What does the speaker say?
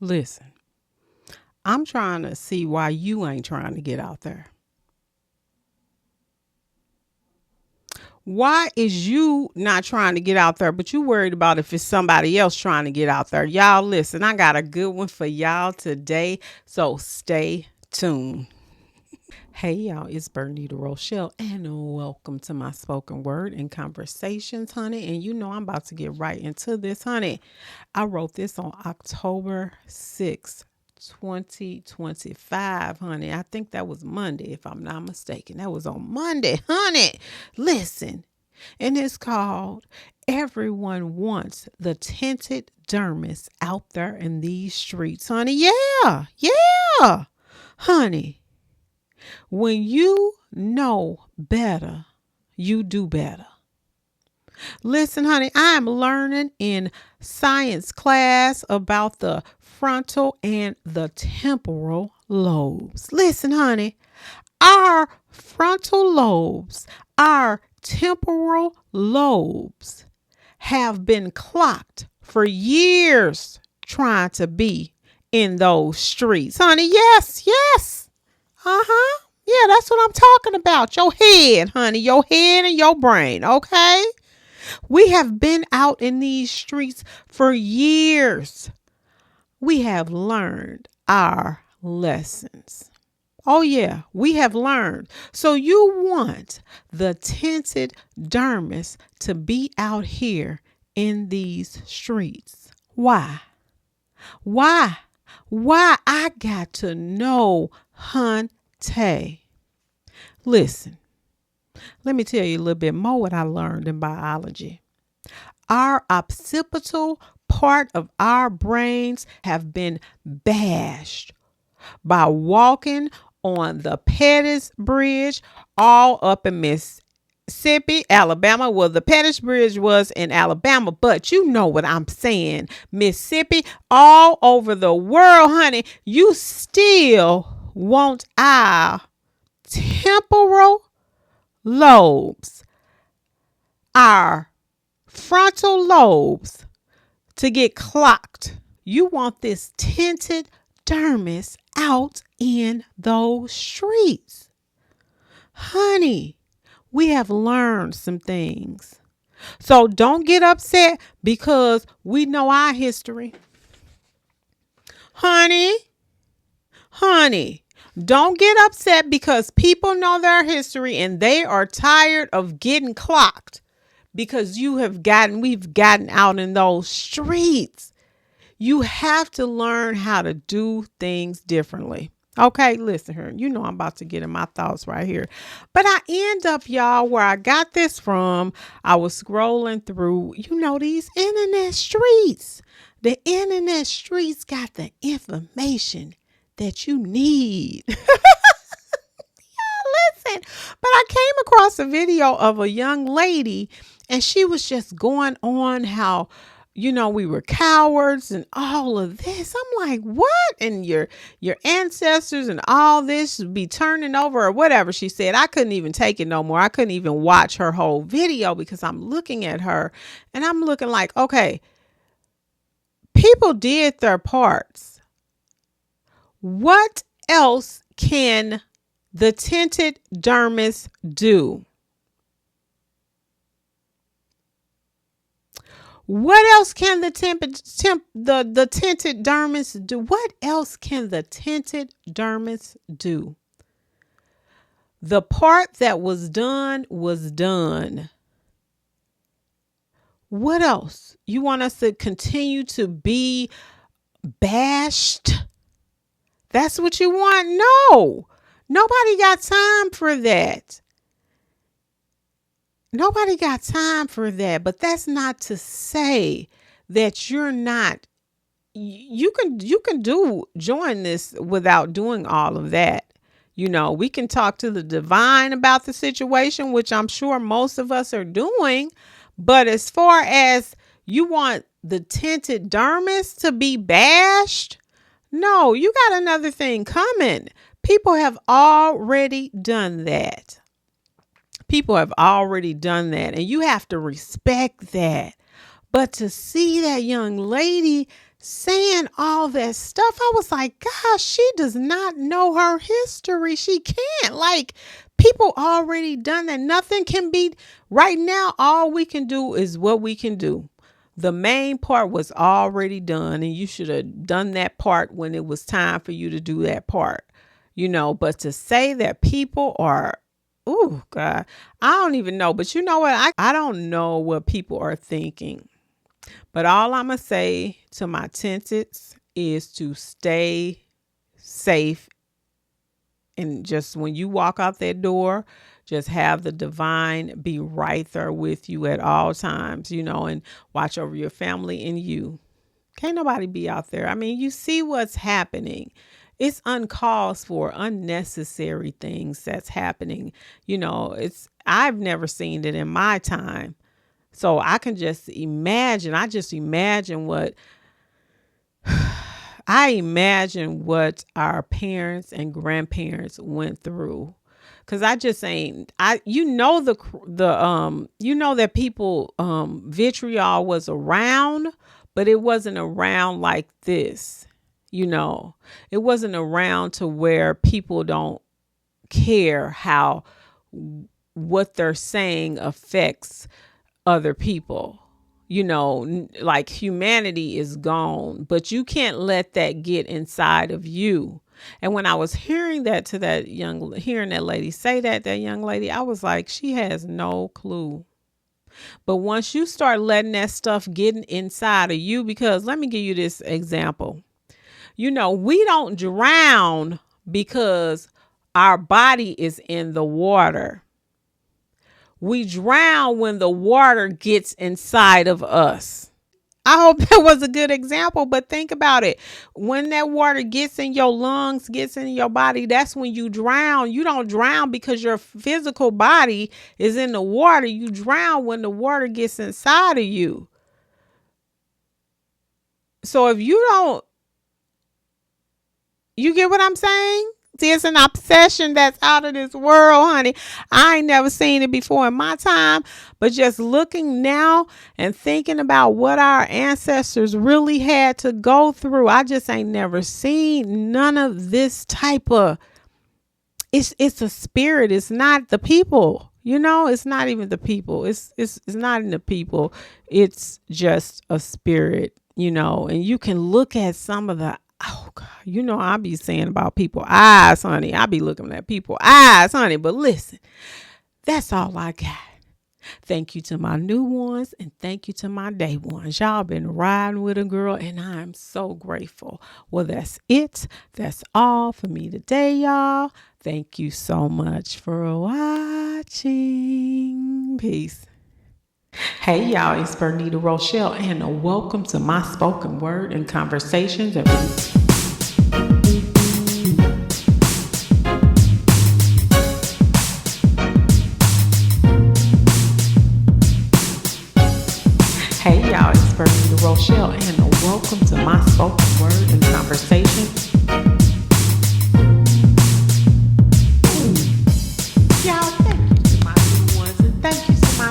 Listen, I'm trying to see why you ain't trying to get out there. Why is you not trying to get out there, but you worried about if it's somebody else trying to get out there? Y'all, listen, I got a good one for y'all today, so stay tuned. Hey, y'all, it's Bernita Rochele, and welcome to my spoken word and conversations, honey. And you know I'm about to get right into this, honey. I wrote this on October 6th, 2025, honey. I think that was Monday, if I'm not mistaken. That was on Monday, honey. Listen, and it's called Everyone Wants the Tinted Dermis Out There in These Streets, honey. Yeah, honey. When you know better, you do better. Listen, honey, I am learning in science class about the frontal and the temporal lobes. Listen, honey, our frontal lobes, our temporal lobes have been clocked for years trying to be in those streets. Honey, yes. Uh-huh. Yeah, that's what I'm talking about. Your head, honey. Your head and your brain, okay? We have been out in these streets for years. We have learned our lessons. Oh, yeah, we have learned. So you want the tinted dermis to be out here in these streets. Why? Why? Why? I got to know, hunty. Listen, let me tell you a little bit more what I learned in biology. Our occipital part of our brains have been bashed by walking on the Pettus Bridge all up in Mississippi, Alabama. Well, the Pettus Bridge was in Alabama, but you know what I'm saying. Mississippi, all over the world, honey. You still want our temporal lobes, our frontal lobes to get clocked. You want this tinted dermis out in those streets. Honey, we have learned some things. So don't get upset because we know our history. Honey, don't get upset because people know their history and they are tired of getting clocked because we've gotten out in those streets. You have to learn how to do things differently. Okay, listen here. You know I'm about to get in my thoughts right here. But I end up, y'all, where I got this from. I was scrolling through, these internet streets. The internet streets got the information that you need. Listen, but I came across a video of a young lady and she was just going on how we were cowards and all of this. I'm like, what? And your ancestors and all this be turning over or whatever she said. I couldn't even take it no more. I couldn't even watch her whole video because I'm looking at her and I'm looking like, okay, people did their parts. What else can the tinted dermis do? What else can the the tinted dermis do? What else can the tinted dermis do? The part that was done was done. What else? You want us to continue to be bashed? That's what you want? No. Nobody got time for that. Nobody got time for that. But that's not to say that you're not. You can join this without doing all of that. We can talk to the divine about the situation, which I'm sure most of us are doing. But as far as you want the tinted dermis to be bashed, no, you got another thing coming. People have already done that. And you have to respect that. But to see that young lady saying all that stuff. I was like, gosh, she does not know her history. She can't. Like, people already done that. Nothing can be right now. All we can do is what we can do. The main part was already done, and you should have done that part when it was time for you to do that part, but to say that people are, oh God, I don't even know. But you know what? I don't know what people are thinking. But all I'm going to say to my tenants is to stay safe. And just when you walk out that door, just have the divine be right there with you at all times, and watch over your family and you. Can't nobody be out there. I mean, you see what's happening. It's uncalled for, unnecessary things that's happening. I've never seen it in my time. So I can just imagine. I imagine what our parents and grandparents went through. Cause I just ain't, that people, vitriol was around, but it wasn't around like this. It wasn't around to where people don't care how what they're saying affects other people. Like humanity is gone, but you can't let that get inside of you. And when I was hearing that lady say that young lady, I was like, she has no clue. But once you start letting that stuff get inside of you, because let me give you this example. We don't drown because our body is in the water. We drown when the water gets inside of us. I hope that was a good example, but think about it. When that water gets in your lungs, gets in your body, that's when you drown. You don't drown because your physical body is in the water. You drown when the water gets inside of you. So if you get what I'm saying? It's an obsession that's out of this world, honey. I ain't never seen it before in my time, but just looking now and thinking about what our ancestors really had to go through, I just ain't never seen none of this type of, it's a spirit. It's not the people, it's not even the people. It's not in the people. It's just a spirit, and you can look at some of the, oh God, I be saying about people eyes, honey. I be looking at people eyes, honey. But listen, that's all I got. Thank you to my new ones and thank you to my day ones. Y'all been riding with a girl and I'm so grateful. Well, that's it. That's all for me today, y'all. Thank you so much for watching. Peace. Hey y'all, it's Bernita Rochele and welcome to my spoken word and conversations. Hey y'all, it's Bernita Rochele and welcome to my spoken word and conversations.